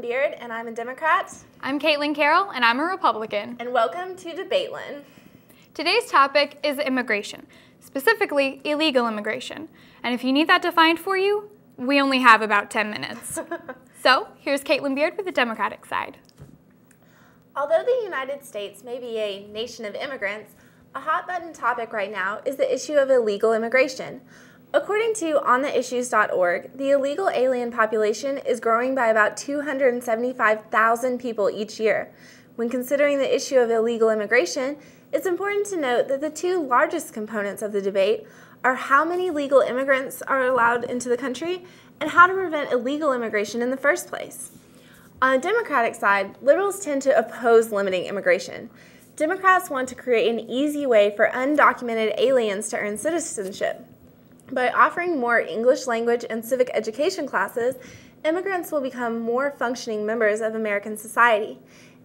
Beard, and I'm a Democrat. I'm Caitlin Carroll, and I'm a Republican. And welcome to Debatlin. Today's topic is immigration, specifically illegal immigration. And if you need that defined for you, we only have about 10 minutes. So here's Caitlin Beard with the Democratic side. Although the United States may be a nation of immigrants, a hot-button topic right now is the issue of illegal immigration. According to ontheissues.org, the illegal alien population is growing by about 275,000 people each year. When considering the issue of illegal immigration, it's important to note that the two largest components of the debate are how many legal immigrants are allowed into the country and how to prevent illegal immigration in the first place. On the Democratic side, liberals tend to oppose limiting immigration. Democrats want to create an easy way for undocumented aliens to earn citizenship. By offering more English language and civic education classes, immigrants will become more functioning members of American society.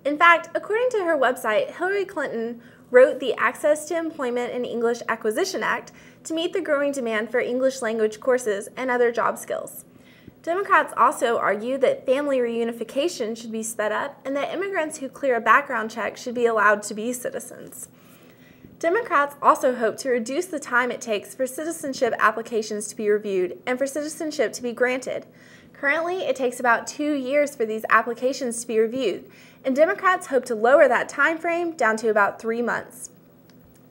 In fact, according to her website, Hillary Clinton wrote the Access to Employment and English Acquisition Act to meet the growing demand for English language courses and other job skills. Democrats also argue that family reunification should be sped up and that immigrants who clear a background check should be allowed to be citizens. Democrats also hope to reduce the time it takes for citizenship applications to be reviewed and for citizenship to be granted. Currently, it takes about 2 years for these applications to be reviewed, and Democrats hope to lower that time frame down to about 3 months.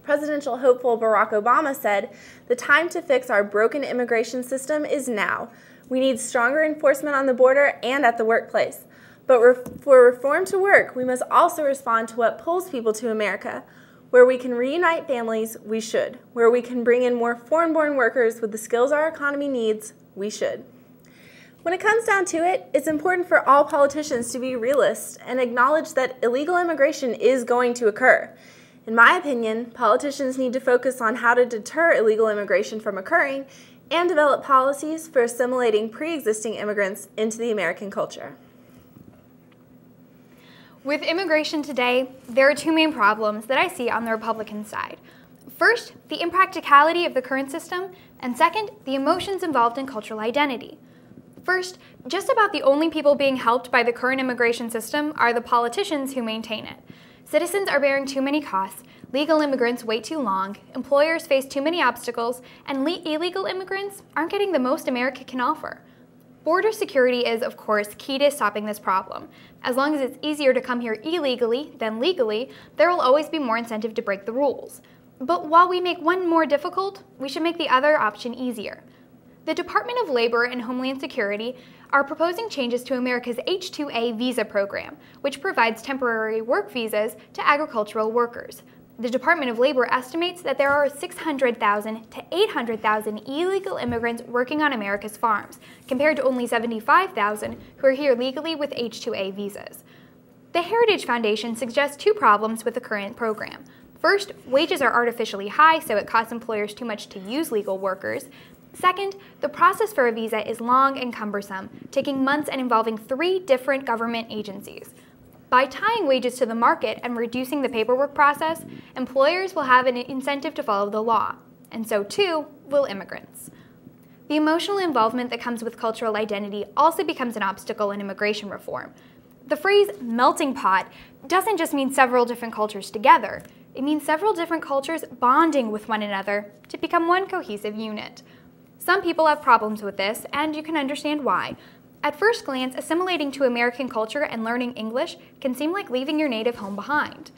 Presidential hopeful Barack Obama said, "The time to fix our broken immigration system is now. We need stronger enforcement on the border and at the workplace. But for reform to work, we must also respond to what pulls people to America. Where we can reunite families, we should. Where we can bring in more foreign-born workers with the skills our economy needs, we should." When it comes down to it, it's important for all politicians to be realists and acknowledge that illegal immigration is going to occur. In my opinion, politicians need to focus on how to deter illegal immigration from occurring and develop policies for assimilating pre-existing immigrants into the American culture. With immigration today, there are two main problems that I see on the Republican side. First, the impracticality of the current system, and second, the emotions involved in cultural identity. First, just about the only people being helped by the current immigration system are the politicians who maintain it. Citizens are bearing too many costs, legal immigrants wait too long, employers face too many obstacles, and illegal immigrants aren't getting the most America can offer. Border security is, of course, key to stopping this problem. As long as it's easier to come here illegally than legally, there will always be more incentive to break the rules. But while we make one more difficult, we should make the other option easier. The Department of Labor and Homeland Security are proposing changes to America's H-2A visa program, which provides temporary work visas to agricultural workers. The Department of Labor estimates that there are 600,000 to 800,000 illegal immigrants working on America's farms, compared to only 75,000 who are here legally with H-2A visas. The Heritage Foundation suggests two problems with the current program. First, wages are artificially high, so it costs employers too much to use legal workers. Second, the process for a visa is long and cumbersome, taking months and involving 3 different government agencies. By tying wages to the market and reducing the paperwork process, employers will have an incentive to follow the law, and so too will immigrants. The emotional involvement that comes with cultural identity also becomes an obstacle in immigration reform. The phrase melting pot doesn't just mean several different cultures together. It means several different cultures bonding with one another to become one cohesive unit. Some people have problems with this, and you can understand why. At first glance, assimilating to American culture and learning English can seem like leaving your native home behind.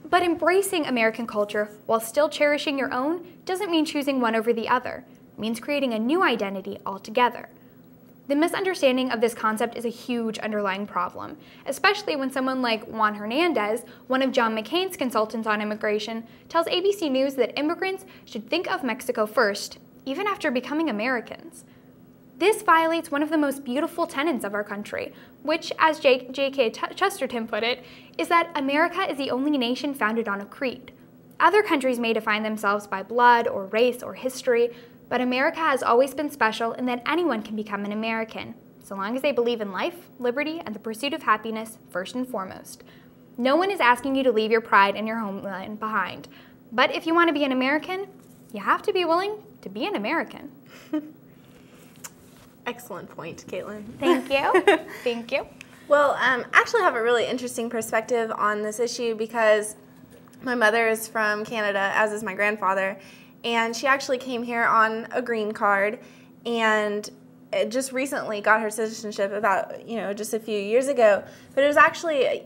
But embracing American culture while still cherishing your own doesn't mean choosing one over the other. It means creating a new identity altogether. The misunderstanding of this concept is a huge underlying problem, especially when someone like Juan Hernandez, one of John McCain's consultants on immigration, tells ABC News that immigrants should think of Mexico first, even after becoming Americans. This violates one of the most beautiful tenets of our country, which, as J.K. Chesterton put it, is that America is the only nation founded on a creed. Other countries may define themselves by blood or race or history, but America has always been special in that anyone can become an American, so long as they believe in life, liberty, and the pursuit of happiness first and foremost. No one is asking you to leave your pride and your homeland behind, but if you want to be an American, you have to be willing to be an American. Excellent point, Caitlin. Thank you. Thank you. Well, I actually have a really interesting perspective on this issue because my mother is from Canada, as is my grandfather, and she actually came here on a green card and just recently got her citizenship about, just a few years ago. But it was actually,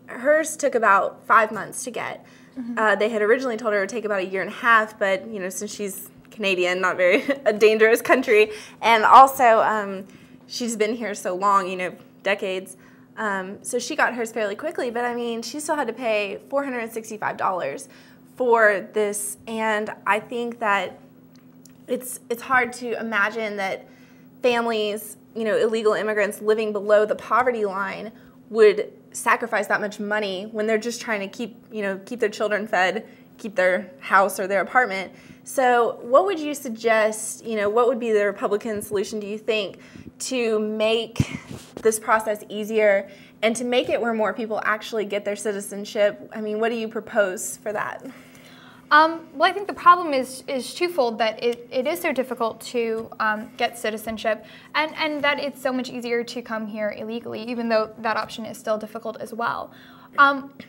hers took about 5 months to get. Mm-hmm. They had originally told her it would take about a year and a half, but, since she's Canadian, not very a dangerous country, and also she's been here so long, decades, so she got hers fairly quickly, but she still had to pay $465 for this, and I think that it's hard to imagine that families, illegal immigrants living below the poverty line would sacrifice that much money when they're just trying to keep their children fed, keep their house or their apartment. So what would you suggest, what would be the Republican solution, do you think, to make this process easier and to make it where more people actually get their citizenship? What do you propose for that? Well, I think the problem is twofold, that it is so difficult to get citizenship, and that it's so much easier to come here illegally, even though that option is still difficult as well.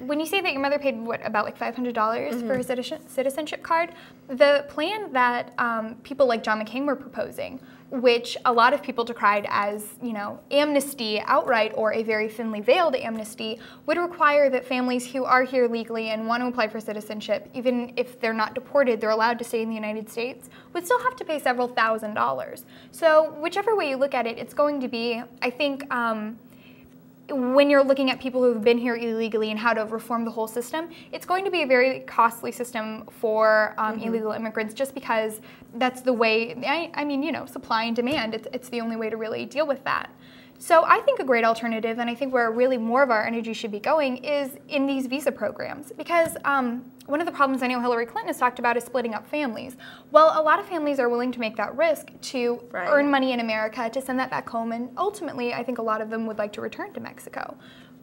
When you say that your mother paid, about like $500 mm-hmm. for her citizenship card, the plan that people like John McCain were proposing, which a lot of people decried as, amnesty outright or a very thinly veiled amnesty, would require that families who are here legally and want to apply for citizenship, even if they're not deported, they're allowed to stay in the United States, would still have to pay several $1,000s. So whichever way you look at it, it's going to be, I think, when you're looking at people who've been here illegally and how to reform the whole system, it's going to be a very costly system for mm-hmm. illegal immigrants, just because that's the way, supply and demand, it's the only way to really deal with that. So I think a great alternative, and I think where really more of our energy should be going, is in these visa programs, because one of the problems I know Hillary Clinton has talked about is splitting up families. Well, a lot of families are willing to make that risk to earn money in America, to send that back home, and ultimately I think a lot of them would like to return to Mexico,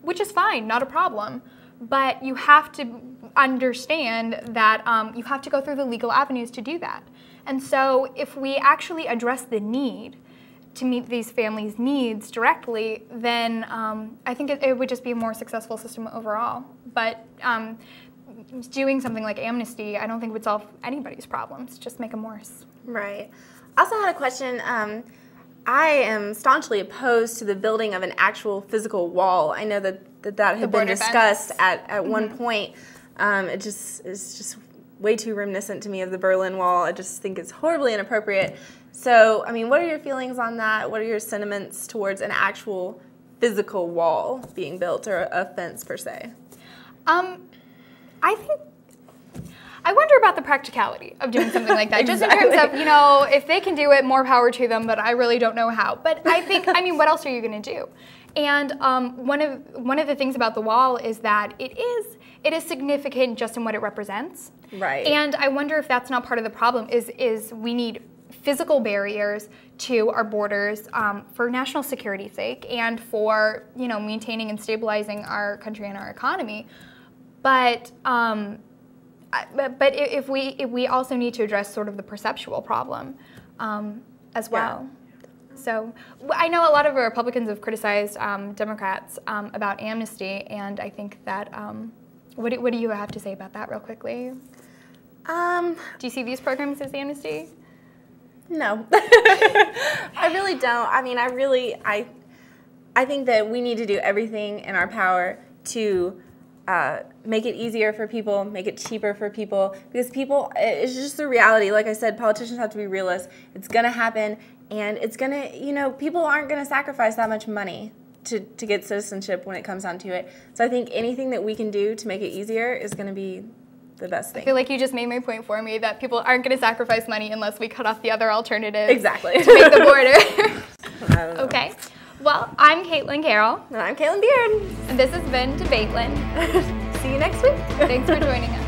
which is fine, not a problem. But you have to understand that you have to go through the legal avenues to do that. And so if we actually address the need to meet these families' needs directly, then I think it would just be a more successful system overall. But doing something like amnesty, I don't think would solve anybody's problems, just make them worse. Right. I also had a question. I am staunchly opposed to the building of an actual physical wall. I know that had been discussed at mm-hmm. one point. It's just way too reminiscent to me of the Berlin Wall. I just think it's horribly inappropriate. So, what are your feelings on that? What are your sentiments towards an actual physical wall being built, or a fence per se? I wonder about the practicality of doing something like that. Exactly. Just in terms of, if they can do it, more power to them, but I really don't know how. But I think, what else are you going to do? And one of the things about the wall is that it is significant just in what it represents. Right. And I wonder if that's not part of the problem, is we need physical barriers to our borders for national security's sake and for, maintaining and stabilizing our country and our economy. But if we also need to address sort of the perceptual problem as well. Yeah. So I know a lot of Republicans have criticized Democrats about amnesty, and I think that what do you have to say about that real quickly? Do you see these programs as amnesty? No, I really don't. I think that we need to do everything in our power to make it easier for people, make it cheaper for people, because it's just the reality. Like I said, politicians have to be realists. It's going to happen, and it's going to, people aren't going to sacrifice that much money to get citizenship when it comes down to it. So I think anything that we can do to make it easier is going to be the best thing. I feel like you just made my point for me, that people aren't going to sacrifice money unless we cut off the other alternatives. Exactly. To make the border. I don't know. Okay. Well, I'm Caitlin Carroll. And I'm Caitlin Beard. And this has been Debatlin. See you next week. Thanks for joining us.